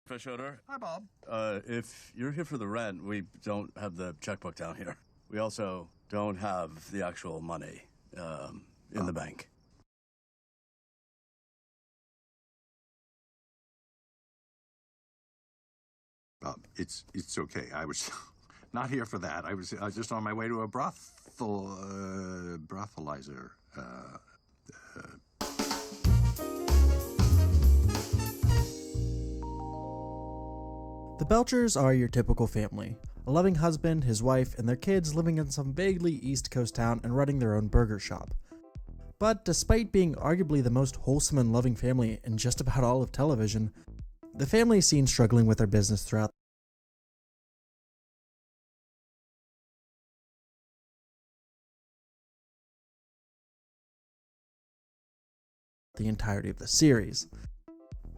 Fish odor. Hi, Bob. If you're here for the rent, we don't have the checkbook down here. We also don't have the actual money in the bank. Bob, it's okay. I was not here for that. I was just on my way to a brothelizer. The Belchers are your typical family. A loving husband, his wife, and their kids living in some vaguely East Coast town and running their own burger shop. But despite being arguably the most wholesome and loving family in just about all of television, the family is seen struggling with their business throughout the entirety of the series.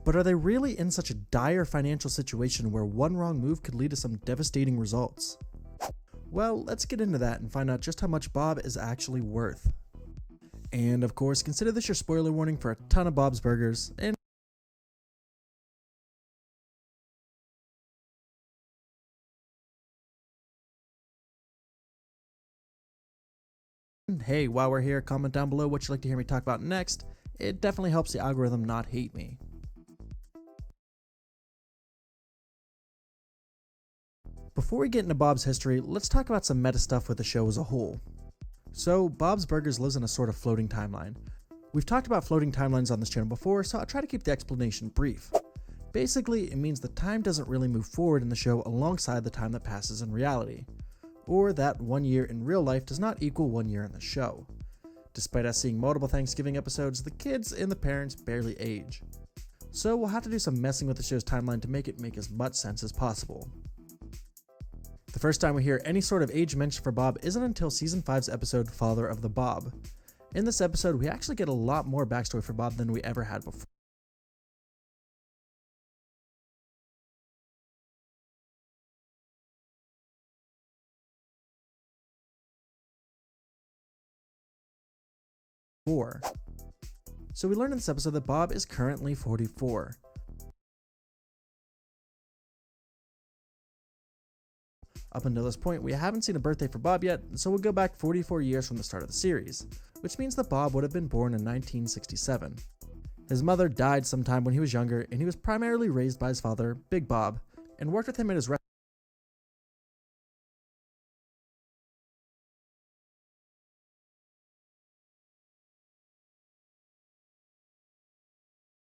But are they really in such a dire financial situation where one wrong move could lead to some devastating results? Well, let's get into that and find out just how much Bob is actually worth. And of course, consider this your spoiler warning for a ton of Bob's Burgers, and hey, while we're here, comment down below what you'd like to hear me talk about next. It definitely helps the algorithm not hate me. Before we get into Bob's history, let's talk about some meta stuff with the show as a whole. So, Bob's Burgers lives in a sort of floating timeline. We've talked about floating timelines on this channel before, so I'll try to keep the explanation brief. Basically, it means that time doesn't really move forward in the show alongside the time that passes in reality, or that 1 year in real life does not equal 1 year in the show. Despite us seeing multiple Thanksgiving episodes, the kids and the parents barely age. So we'll have to do some messing with the show's timeline to make it make as much sense as possible. The first time we hear any sort of age mention for Bob isn't until Season 5's episode, Father of the Bob. In this episode, we actually get a lot more backstory for Bob than we ever had before. So we learn in this episode that Bob is currently 44. Up until this point, we haven't seen a birthday for Bob yet, so we'll go back 44 years from the start of the series, which means that Bob would have been born in 1967. His mother died sometime when he was younger, and he was primarily raised by his father, Big Bob, and worked with him at his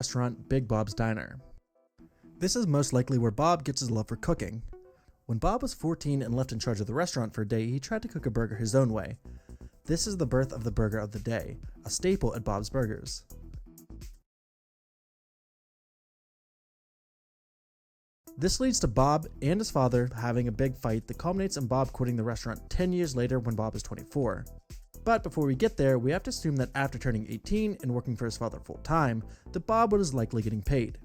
restaurant, Big Bob's Diner. This is most likely where Bob gets his love for cooking. When Bob was 14 and left in charge of the restaurant for a day, he tried to cook a burger his own way. This is the birth of the burger of the day, a staple at Bob's Burgers. This leads to Bob and his father having a big fight that culminates in Bob quitting the restaurant 10 years later when Bob is 24. But before we get there, we have to assume that after turning 18 and working for his father full time, that Bob was likely getting paid.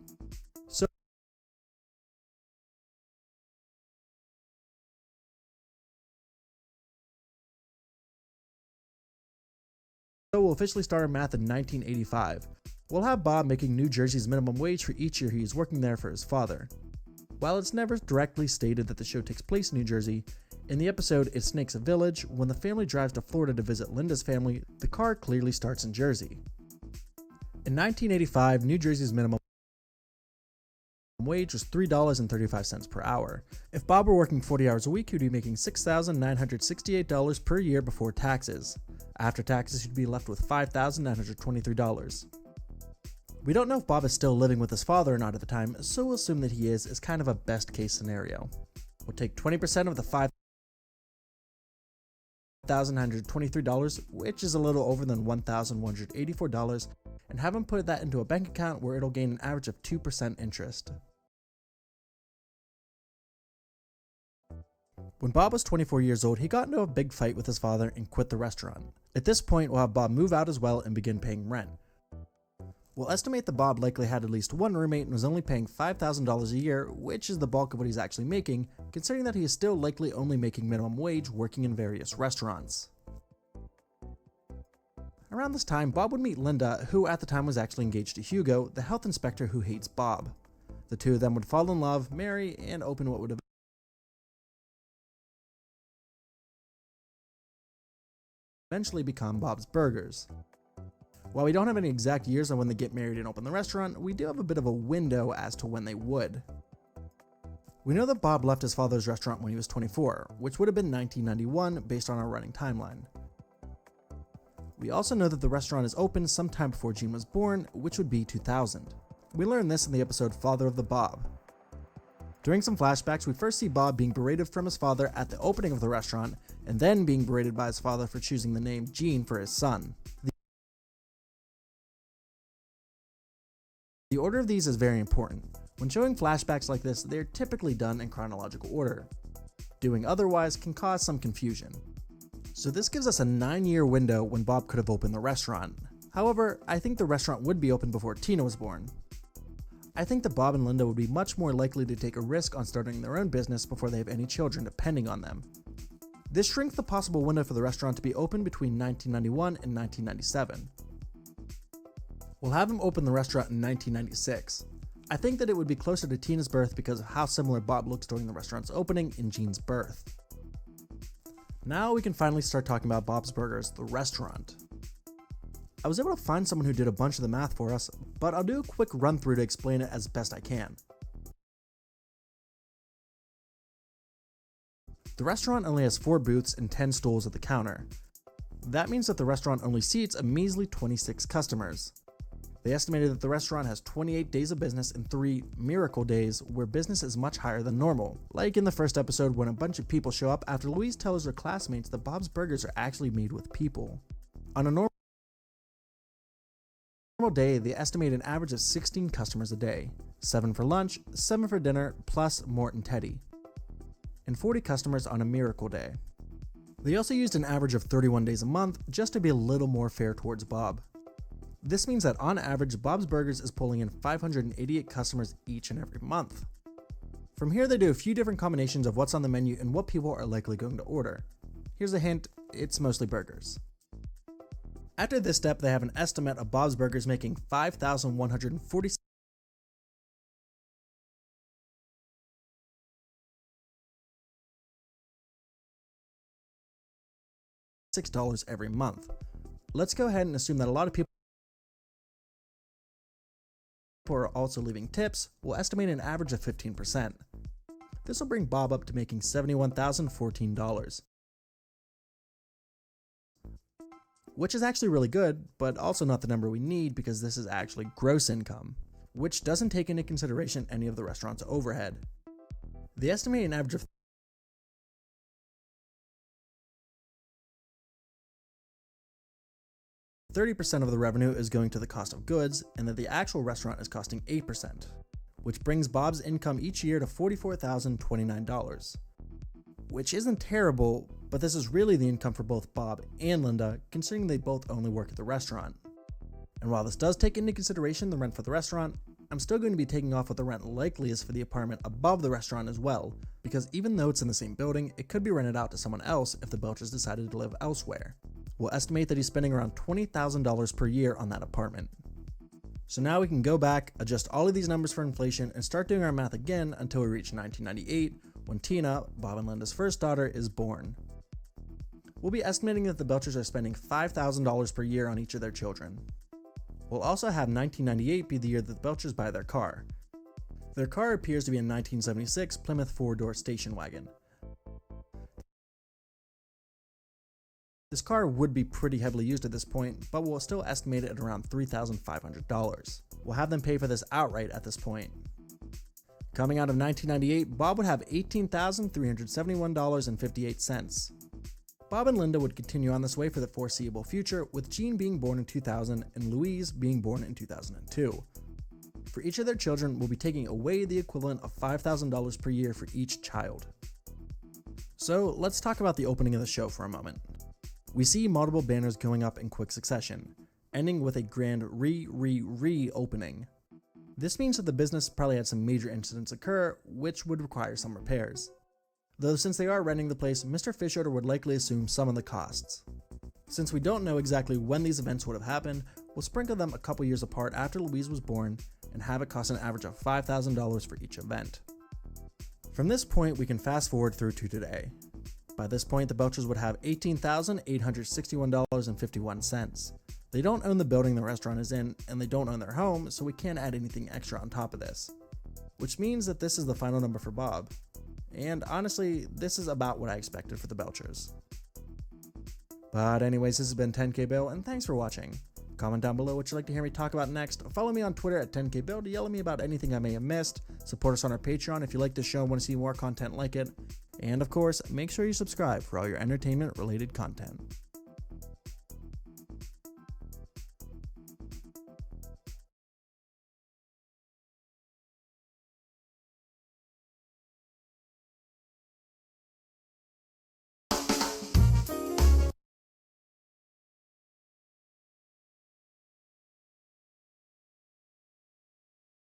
So we'll officially start our math in 1985. We'll have Bob making New Jersey's minimum wage for each year he is working there for his father. While it's never directly stated that the show takes place in New Jersey, in the episode It Snakes a Village, when the family drives to Florida to visit Linda's family, the car clearly starts in Jersey. In 1985, New Jersey's minimum wage was $3.35 per hour. If Bob were working 40 hours a week, he would be making $6,968 per year before taxes. After taxes, he'd be left with $5,923. We don't know if Bob is still living with his father or not at the time, so we'll assume that he is as kind of a best case scenario. We'll take 20% of the $5,923, which is a little over than $1,184, and have him put that into a bank account where it'll gain an average of 2% interest. When Bob was 24 years old, he got into a big fight with his father and quit the restaurant. At this point, we'll have Bob move out as well and begin paying rent. We'll estimate that Bob likely had at least one roommate and was only paying $5,000 a year, which is the bulk of what he's actually making, considering that he is still likely only making minimum wage working in various restaurants. Around this time, Bob would meet Linda, who at the time was actually engaged to Hugo, the health inspector who hates Bob. The two of them would fall in love, marry, and open what would eventually become Bob's Burgers. While we don't have any exact years on when they get married and open the restaurant, we do have a bit of a window as to when they would. We know that Bob left his father's restaurant when he was 24, which would have been 1991 based on our running timeline. We also know that the restaurant is open sometime before Gene was born, which would be 2000. We learned this in the episode Father of the Bob. During some flashbacks, we first see Bob being berated from his father at the opening of the restaurant, and then being berated by his father for choosing the name Gene for his son. The order of these is very important. When showing flashbacks like this, they're typically done in chronological order. Doing otherwise can cause some confusion. So this gives us a 9-year window when Bob could have opened the restaurant. However, I think the restaurant would be open before Tina was born. I think that Bob and Linda would be much more likely to take a risk on starting their own business before they have any children depending on them. This shrinks the possible window for the restaurant to be open between 1991 and 1997. We'll have them open the restaurant in 1996. I think that it would be closer to Tina's birth because of how similar Bob looks during the restaurant's opening in Gene's birth. Now we can finally start talking about Bob's Burgers, the restaurant. I was able to find someone who did a bunch of the math for us, but I'll do a quick run through to explain it as best I can. The restaurant only has 4 booths and 10 stools at the counter. That means that the restaurant only seats a measly 26 customers. They estimated that the restaurant has 28 days of business and 3 miracle days where business is much higher than normal. Like in the first episode when a bunch of people show up after Louise tells her classmates that Bob's Burgers are actually made with people. On a normal day, they estimate an average of 16 customers a day, 7 for lunch, 7 for dinner, plus Mort and Teddy, and 40 customers on a miracle day. They also used an average of 31 days a month just to be a little more fair towards Bob. This means that on average, Bob's Burgers is pulling in 588 customers each and every month. From here, they do a few different combinations of what's on the menu and what people are likely going to order. Here's a hint, it's mostly burgers. After this step, they have an estimate of Bob's Burgers making $5,146 every month. Let's go ahead and assume that a lot of people are also leaving tips. We'll estimate an average of 15%. This will bring Bob up to making $71,014. Which is actually really good, but also not the number we need because this is actually gross income, which doesn't take into consideration any of the restaurant's overhead. They estimate an average of 30% of the revenue is going to the cost of goods, and that the actual restaurant is costing 8%, which brings Bob's income each year to $44,029. Which isn't terrible, but this is really the income for both Bob and Linda, considering they both only work at the restaurant. And while this does take into consideration the rent for the restaurant, I'm still going to be taking off what the rent likely is for the apartment above the restaurant as well, because even though it's in the same building, it could be rented out to someone else if the Belchers decided to live elsewhere. We'll estimate that he's spending around $20,000 per year on that apartment. So now we can go back, adjust all of these numbers for inflation, and start doing our math again until we reach 1998, when Tina, Bob and Linda's first daughter, is born. We'll be estimating that the Belchers are spending $5,000 per year on each of their children. We'll also have 1998 be the year that the Belchers buy their car. Their car appears to be a 1976 Plymouth 4-door station wagon. This car would be pretty heavily used at this point, but we'll still estimate it at around $3,500. We'll have them pay for this outright at this point. Coming out of 1998, Bob would have $18,371.58. Bob and Linda would continue on this way for the foreseeable future, with Gene being born in 2000 and Louise being born in 2002. For each of their children, we'll be taking away the equivalent of $5,000 per year for each child. So let's talk about the opening of the show for a moment. We see multiple banners going up in quick succession, ending with a grand re-opening. This means that the business probably had some major incidents occur, which would require some repairs. Though since they are renting the place, Mr. Fischoeder would likely assume some of the costs. Since we don't know exactly when these events would have happened, we'll sprinkle them a couple years apart after Louise was born, and have it cost an average of $5,000 for each event. From this point, we can fast forward through to today. By this point, the Belchers would have $18,861.51. They don't own the building the restaurant is in, and they don't own their home, so we can't add anything extra on top of this. Which means that this is the final number for Bob. And honestly, this is about what I expected for the Belchers. But anyways, this has been 10K Bill, and thanks for watching. Comment down below what you'd like to hear me talk about next. Follow me on Twitter at 10K Bill to yell at me about anything I may have missed. Support us on our Patreon if you like this show and want to see more content like it. And of course, make sure you subscribe for all your entertainment related content.